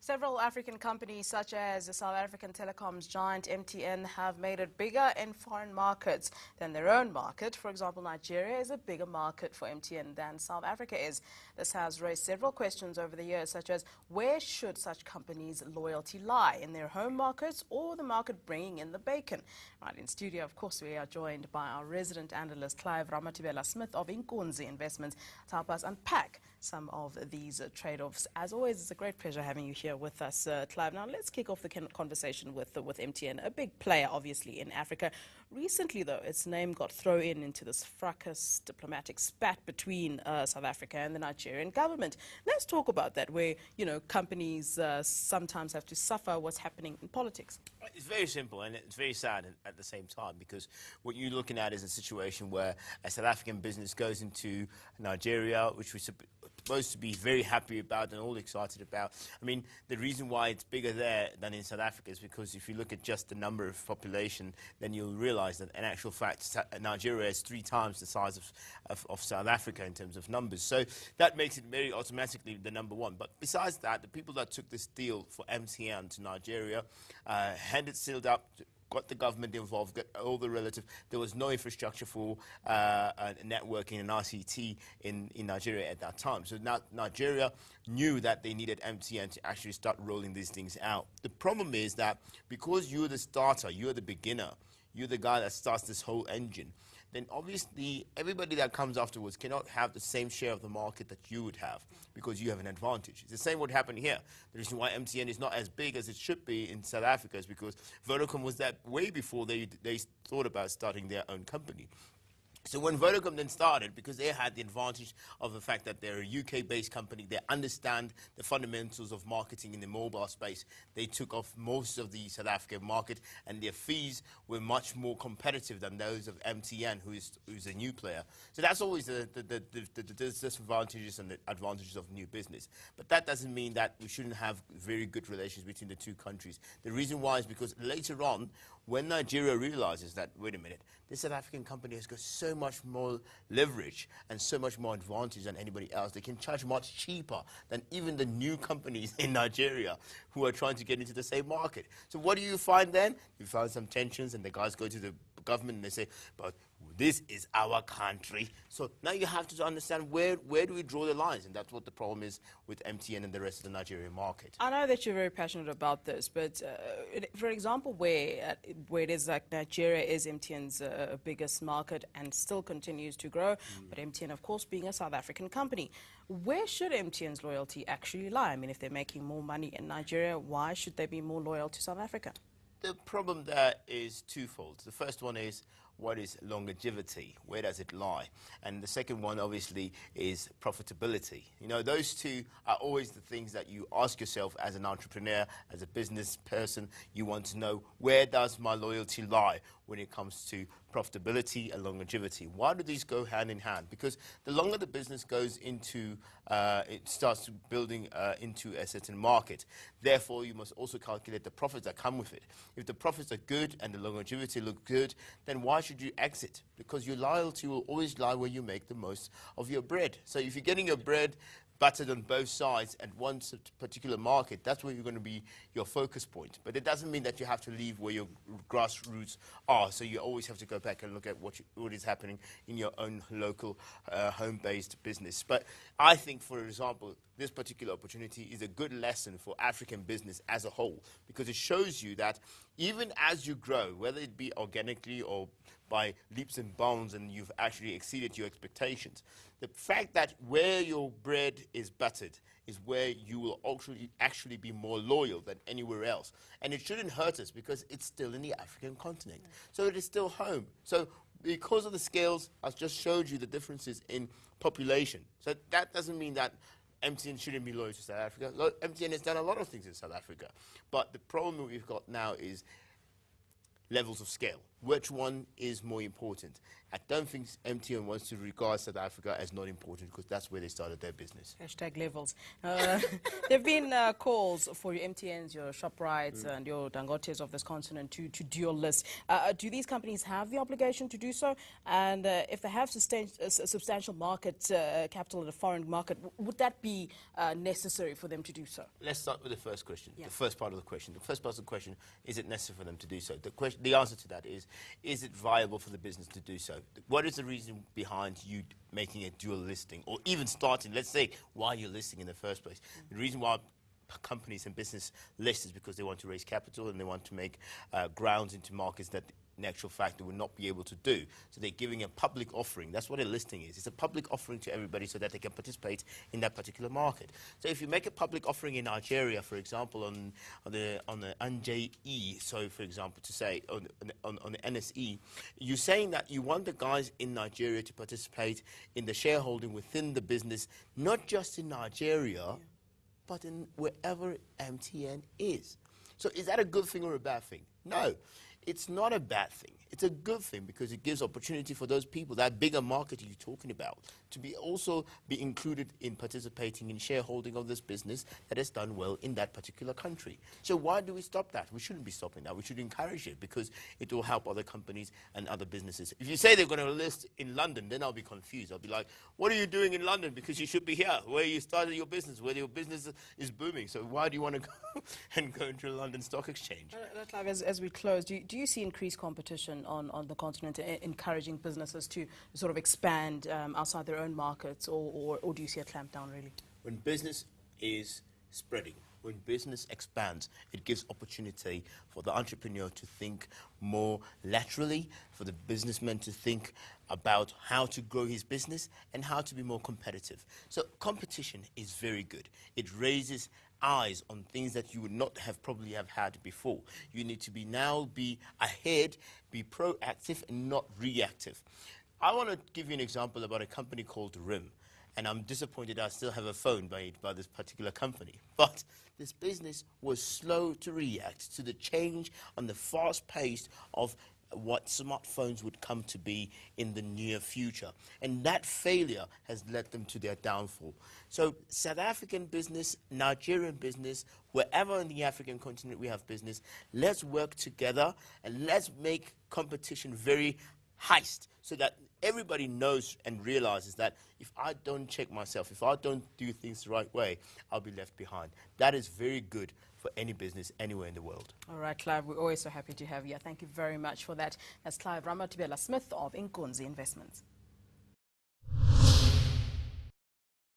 Several African companies, such as the South African telecoms giant MTN, have made it bigger in foreign markets than their own market. For example, Nigeria is a bigger market for MTN than South Africa is. This has raised several questions over the years, such as where should such companies' loyalty lie, in their home markets or the market bringing in the bacon? Right, in studio, of course, we are joined by our resident analyst, Clive Ramathibela-Smith of eNCA Investments, to help us unpack some of these trade-offs. As always, it's a great pleasure having you here with us, Clive. Now, let's kick off the conversation with MTN, a big player, obviously, in Africa. Recently, though, its name got thrown into this fracas diplomatic spat between South Africa and the Nigerian government. Let's talk about that, where, you know, companies sometimes have to suffer what's happening in politics. It's very simple, and it's very sad at the same time, because what you're looking at is a situation where a South African business goes into Nigeria, which we're supposed to be very happy about and all excited about. I mean, the reason why it's bigger there than in South Africa is because if you look at just the number of population, then you'll realize that in actual fact, Nigeria is 3 times the size of South Africa in terms of numbers. So that makes it very automatically the number one. But besides that, the people that took this deal for MTN to Nigeria, handed sealed up, got the government involved, got all the relative. There was no infrastructure for networking and ICT in Nigeria at that time. So now Nigeria knew that they needed MTN to actually start rolling these things out. The problem is that because you're the starter, you're the beginner, you're the guy that starts this whole engine, then obviously everybody that comes afterwards cannot have the same share of the market that you would have because you have an advantage. It's the same what happened here. The reason why MTN is not as big as it should be in South Africa is because Vodacom was that way before they thought about starting their own company. So when Vodacom then started, because they had the advantage of the fact that they're a UK-based company, they understand the fundamentals of marketing in the mobile space, they took off most of the South African market, and their fees were much more competitive than those of MTN, who's a new player. So that's always the disadvantages and the advantages of new business. But that doesn't mean that we shouldn't have very good relations between the two countries. The reason why is because later on, when Nigeria realizes that, wait a minute, this South African company has got so much more leverage and so much more advantage than anybody else. They can charge much cheaper than even the new companies in Nigeria who are trying to get into the same market. So what do you find then? You find some tensions, and the guys go to the government and they say, but this is our country. So now you have to understand where do we draw the lines, and that's what the problem is with MTN and the rest of the Nigerian market. I know that you're very passionate about this, but for example, where it is like Nigeria is MTN's biggest market and still continues to grow, but MTN, of course, being a South African company, where should MTN's loyalty actually lie? I mean, if they're making more money in Nigeria, why should they be more loyal to South Africa? The problem there is twofold. The first one is, what is longevity? Where does it lie? And the second one, obviously, is profitability. You know, those two are always the things that you ask yourself as an entrepreneur, as a business person. You want to know, where does my loyalty lie when it comes to profitability and longevity? Why do these go hand in hand? Because the longer the business goes into, it starts building into a certain market. Therefore, you must also calculate the profits that come with it. If the profits are good and the longevity look good, then why should you exit? Because your loyalty will always lie where you make the most of your bread. So if you're getting your bread buttered on both sides at one particular market, that's where you're going to be your focus point. But it doesn't mean that you have to leave where your grassroots are. So you always have to go back and look at what is happening in your own local home-based business. But I think, for example, this particular opportunity is a good lesson for African business as a whole, because it shows you that even as you grow, whether it be organically or by leaps and bounds, and you've actually exceeded your expectations, the fact that where your bread is buttered is where you will actually be more loyal than anywhere else. And it shouldn't hurt us because it's still in the African continent. So it is still home. So because of the scales, I've just showed you the differences in population. So that doesn't mean that MTN shouldn't be loyal to South Africa. MTN has done a lot of things in South Africa. But the problem we've got now is levels of scale. which one is more important? I don't think MTN wants to regard South Africa as not important because that's where they started their business. Hashtag levels. There have been calls for your MTNs, your ShopRites, and your Dangotes of this continent to dual list. Do these companies have the obligation to do so? And if they have substantial market capital in a foreign market, would that be necessary for them to do so? Let's start with the first question, Yeah. the first part of the question. The first part of the question, is it necessary for them to do so? The answer to that is it viable for the business to do so? What is the reason behind you making a dual listing, or even starting, let's say, why you're listing in the first place? The reason why companies and business list is because they want to raise capital and they want to make grounds into markets that in actual fact they would not be able to do. So they're giving a public offering. That's what a listing is. It's a public offering to everybody so that they can participate in that particular market. So if you make a public offering in Nigeria, for example, on the NJE, so for example to say on the NSE, you're saying that you want the guys in Nigeria to participate in the shareholding within the business, not just in Nigeria, but in wherever MTN is. So is that a good thing or a bad thing? No. It's not a bad thing. It's a good thing because it gives opportunity for those people, that bigger market you're talking about, to also be included in participating in shareholding of this business that has done well in that particular country. So why do we stop that? We shouldn't be stopping that. We should encourage it because it will help other companies and other businesses. If you say they're going to list in London, then I'll be confused. I'll be like, what are you doing in London? Because you should be here, where you started your business, where your business is booming. So why do you want to go and go into the London Stock Exchange? Clive, as we close, do you see increased competition on the continent, encouraging businesses to sort of expand outside their own markets, or do you see a clampdown really? When business is spreading, when business expands, it gives opportunity for the entrepreneur to think more laterally, for the businessman to think about how to grow his business and how to be more competitive. So competition is very good. It raises eyes on things that you would not have probably have had before. You need to be ahead, be proactive and not reactive. I want to give you an example about a company called RIM, and I'm disappointed I still have a phone made by this particular company. But this business was slow to react to the change on the fast pace of what smartphones would come to be in the near future. And that failure has led them to their downfall. So South African business, Nigerian business, wherever in the African continent we have business, let's work together and let's make competition very heist so that everybody knows and realizes that if I don't check myself, if I don't do things the right way, I'll be left behind. That is very good for any business anywhere in the world. All right, Clive, we're always so happy to have you. Thank you very much for that. That's Clive Ramathibela-Smith of eNCA Investments.